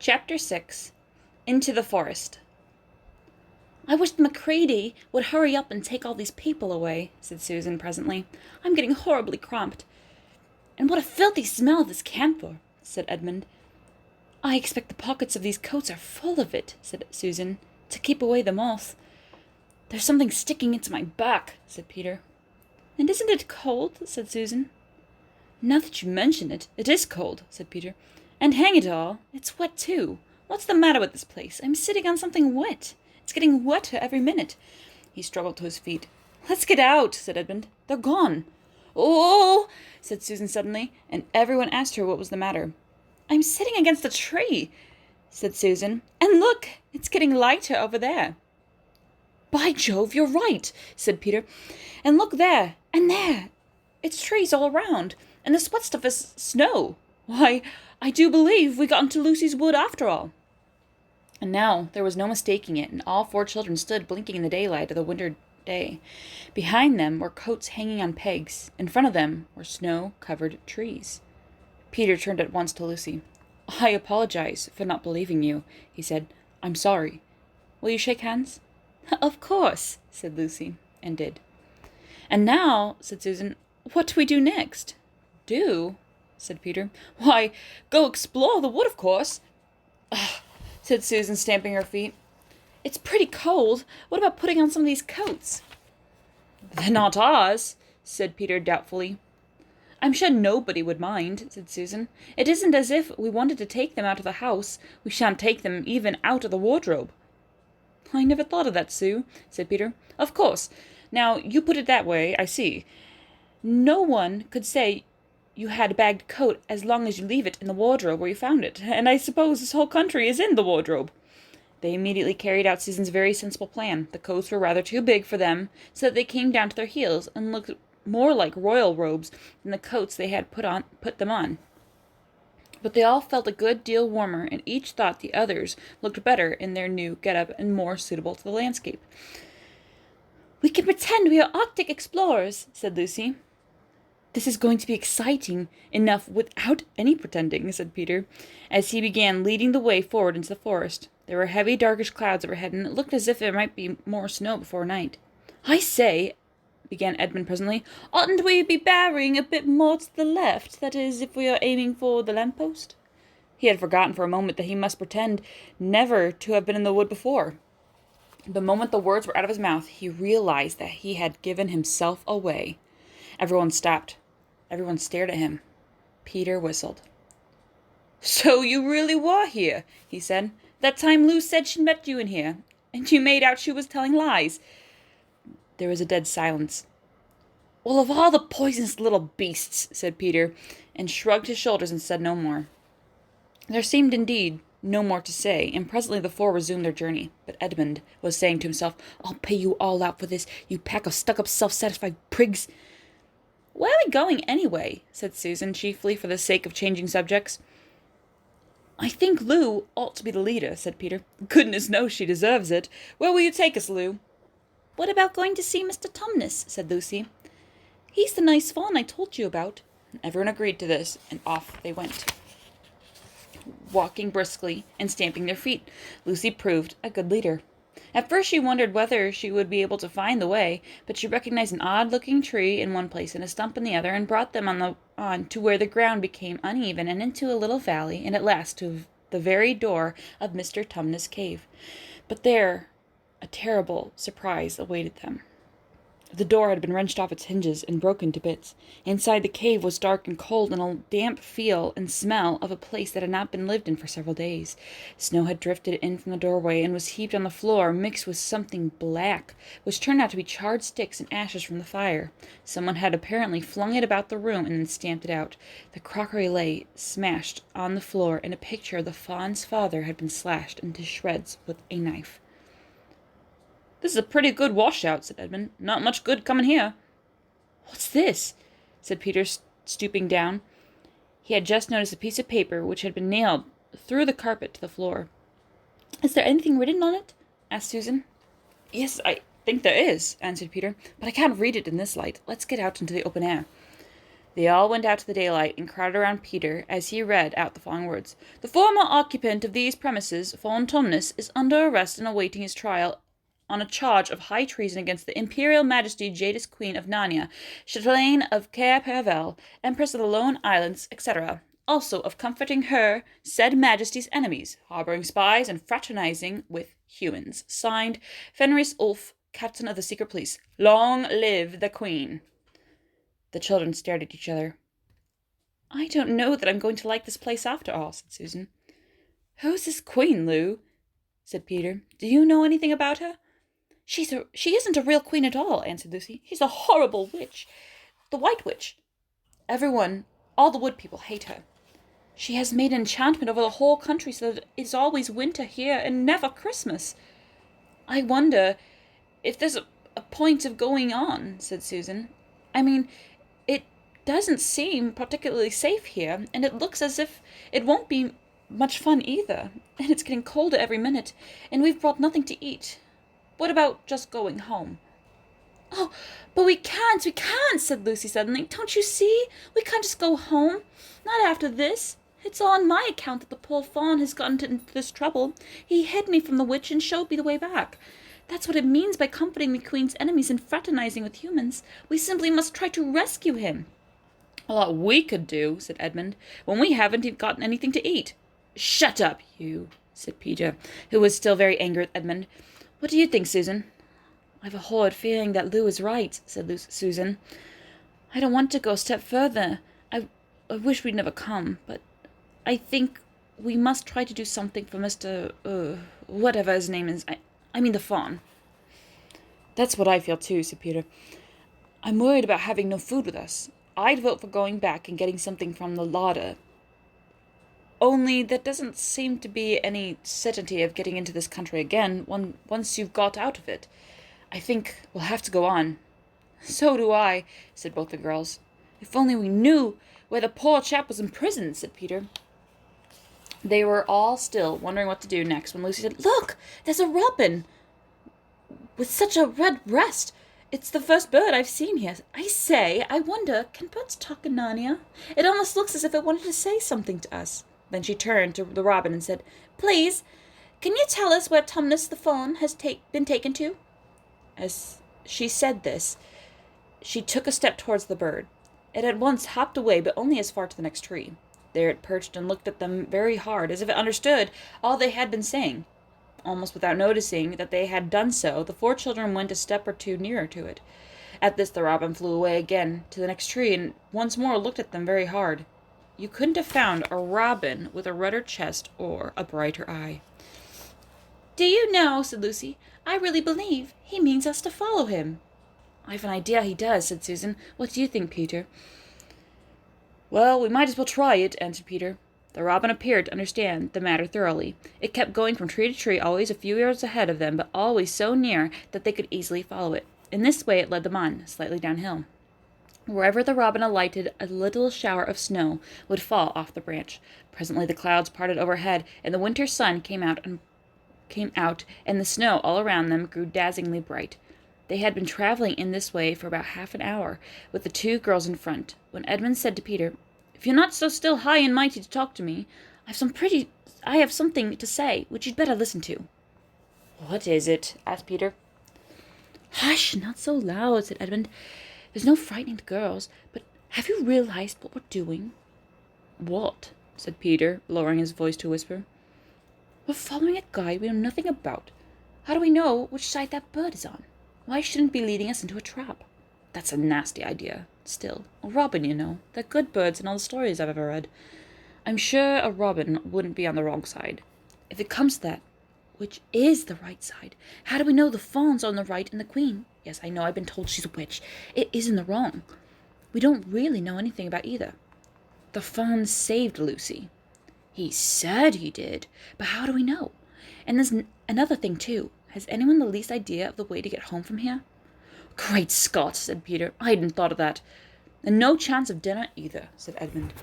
Chapter 6. Into the Forest. "I wish Macready would hurry up and take all these people away," said Susan presently. "I'm getting horribly cramped." "And what a filthy smell this camphor," said Edmund. "I expect the pockets of these coats are full of it," said Susan, "to keep away the moth." "There's something sticking into my back," said Peter. "And isn't it cold?" said Susan. "Now that you mention it, it is cold," said Peter. "And hang it all, it's wet too. What's the matter with this place? I'm sitting on something wet. It's getting wetter every minute." He struggled to his feet. "Let's get out," said Edmund. "They're gone." "Oh!" said Susan suddenly, and everyone asked her what was the matter. "I'm sitting against a tree," said Susan. "And look, it's getting lighter over there." "By Jove, you're right," said Peter. "And look there, and there. It's trees all around, and this wet stuff is snow. Why, I do believe we got into Lucy's wood after all." And now there was no mistaking it, and all four children stood blinking in the daylight of the winter day. Behind them were coats hanging on pegs. In front of them were snow-covered trees. Peter turned at once to Lucy. "I apologize for not believing you," he said. "I'm sorry. Will you shake hands?" "Of course," said Lucy, and did. "And now," said Susan, "what do we do next?" "Do?" said Peter. "Why, go explore the wood, of course." "Ugh," said Susan, stamping her feet. "It's pretty cold. What about putting on some of these coats?" "They're not ours," said Peter doubtfully. "I'm sure nobody would mind," said Susan. "It isn't as if we wanted to take them out of the house. We shan't take them even out of the wardrobe." "I never thought of that, Sue," said Peter. "Of course. Now you put it that way, I see. No one could say you had a bagged coat as long as you leave it in the wardrobe where you found it, and I suppose this whole country is in the wardrobe." They immediately carried out Susan's very sensible plan. The coats were rather too big for them, so that they came down to their heels and looked more like royal robes than the coats they had put them on. But they all felt a good deal warmer, and each thought the others looked better in their new get-up and more suitable to the landscape. "We can pretend we are Arctic explorers," said Lucy. "This is going to be exciting enough without any pretending," said Peter, as he began leading the way forward into the forest. There were heavy, darkish clouds overhead, and it looked as if there might be more snow before night. "I say," began Edmund presently, "oughtn't we be bearing a bit more to the left, that is, if we are aiming for the lamp-post?" He had forgotten for a moment that he must pretend never to have been in the wood before. The moment the words were out of his mouth, he realized that he had given himself away. Everyone stopped. Everyone stared at him. Peter whistled. "So you really were here," he said. "That time Lou said she met you in here, and you made out she was telling lies." There was a dead silence. "Well, of all the poisonous little beasts," said Peter, and shrugged his shoulders and said no more. There seemed, indeed, no more to say, and presently the four resumed their journey. But Edmund was saying to himself, "I'll pay you all out for this, you pack of stuck-up, self-satisfied prigs." "Where are we going, anyway?" said Susan, chiefly for the sake of changing subjects. "I think Lou ought to be the leader," said Peter. "Goodness knows she deserves it. Where will you take us, Lou?" "What about going to see Mr. Tumnus?" said Lucy. "He's the nice fawn I told you about." And everyone agreed to this, and off they went, walking briskly and stamping their feet. Lucy proved a good leader. At first she wondered whether she would be able to find the way, but she recognized an odd-looking tree in one place and a stump in the other, and brought them on to where the ground became uneven and into a little valley, and at last to the very door of Mr. Tumnus' cave. But there a terrible surprise awaited them. The door had been wrenched off its hinges and broken to bits. Inside the cave was dark and cold, and a damp feel and smell of a place that had not been lived in for several days. Snow had drifted in from the doorway and was heaped on the floor, mixed with something black, which turned out to be charred sticks and ashes from the fire. Someone had apparently flung it about the room and then stamped it out. The crockery lay smashed on the floor, and a picture of the fawn's father had been slashed into shreds with a knife. "This is a pretty good washout," said Edmund. "Not much good coming here." "What's this?" said Peter, stooping down. He had just noticed a piece of paper which had been nailed through the carpet to the floor. "Is there anything written on it?" asked Susan. "Yes, I think there is," answered Peter, "but I can't read it in this light. Let's get out into the open air." They all went out to the daylight and crowded around Peter as he read out the following words. The former occupant of these premises, Fawn Tumnus, is under arrest and awaiting his trial on a charge of high treason against the Imperial Majesty Jadis Queen of Narnia, chatelaine of Cair Paravel, Empress of the Lone Islands, etc., also of comforting her, said Majesty's enemies, harboring spies and fraternizing with humans. Signed, Fenris Ulf, Captain of the Secret Police. Long live the Queen. The children stared at each other. I don't know that I'm going to like this place after all, said Susan. Who's this Queen, Lou? Said Peter. Do you know anything about her? She isn't a real queen at all, answered Lucy. She's a horrible witch. The White Witch. Everyone, all the wood people, hate her. She has made an enchantment over the whole country so that it's always winter here and never Christmas. I wonder if there's a point of going on, said Susan. I mean, it doesn't seem particularly safe here, and it looks as if it won't be much fun either. And it's getting colder every minute, and we've brought nothing to eat. What about just going home? Oh, but we can't, said Lucy suddenly. Don't you see? We can't just go home. Not after this. It's all on my account that the poor fawn has gotten into this trouble. He hid me from the witch and showed me the way back. That's what it means by comforting the Queen's enemies and fraternizing with humans. We simply must try to rescue him. A lot we could do, said Edmund, when we haven't even gotten anything to eat. Shut up, you, said Peter, who was still very angry at Edmund. What do you think, Susan? I've a horrid feeling that Lou is right, said Susan. I don't want to go a step further. I wish we'd never come, but I think we must try to do something for Mr. Whatever his name is. I mean the fawn. That's what I feel too, said Peter. I'm worried about having no food with us. I'd vote for going back and getting something from the larder. Only there doesn't seem to be any certainty of getting into this country again once you've got out of it. I think we'll have to go on. So do I, said both the girls. If only we knew where the poor chap was imprisoned, said Peter. They were all still, wondering what to do next, when Lucy said, Look, there's a robin with such a red breast. It's the first bird I've seen here. I say, I wonder, can birds talk in Narnia? It almost looks as if it wanted to say something to us. Then she turned to the robin and said, Please, can you tell us where Tumnus the fawn has been taken to? As she said this, she took a step towards the bird. It at once hopped away, but only as far to the next tree. There it perched and looked at them very hard, as if it understood all they had been saying. Almost without noticing that they had done so, the 4 children went a step or 2 nearer to it. At this the robin flew away again to the next tree, and once more looked at them very hard. You couldn't have found a robin with a redder chest or a brighter eye. Do you know, said Lucy, I really believe he means us to follow him. I've an idea he does, said Susan. What do you think, Peter? Well, we might as well try it, answered Peter. The robin appeared to understand the matter thoroughly. It kept going from tree to tree, always a few yards ahead of them, but always so near that they could easily follow it. In this way it led them on, slightly downhill. Wherever the robin alighted, a little shower of snow would fall off the branch. Presently the clouds parted overhead, and the winter sun came out, and the snow all around them grew dazzlingly bright. They had been traveling in this way for about half an hour, with the 2 girls in front, when Edmund said to Peter, If you're not so still high and mighty to talk to me, I have something to say, which you'd better listen to. What is it? Asked Peter. Hush, not so loud, said Edmund. There's no frightening the girls, but have you realized what we're doing? What? Said Peter, lowering his voice to a whisper. We're following a guide we know nothing about. How do we know which side that bird is on? Why shouldn't it be leading us into a trap? That's a nasty idea. Still, a robin, you know. They're good birds in all the stories I've ever read. I'm sure a robin wouldn't be on the wrong side. If it comes to that, which is the right side? How do we know the fawn's on the right and the queen? Yes, I know I've been told she's a witch. It is in the wrong. We don't really know anything about either. The fawn saved Lucy. He said he did, but how do we know? And there's another thing, too. Has anyone the least idea of the way to get home from here? Great Scott, said Peter. I hadn't thought of that. And no chance of dinner either, said Edmund.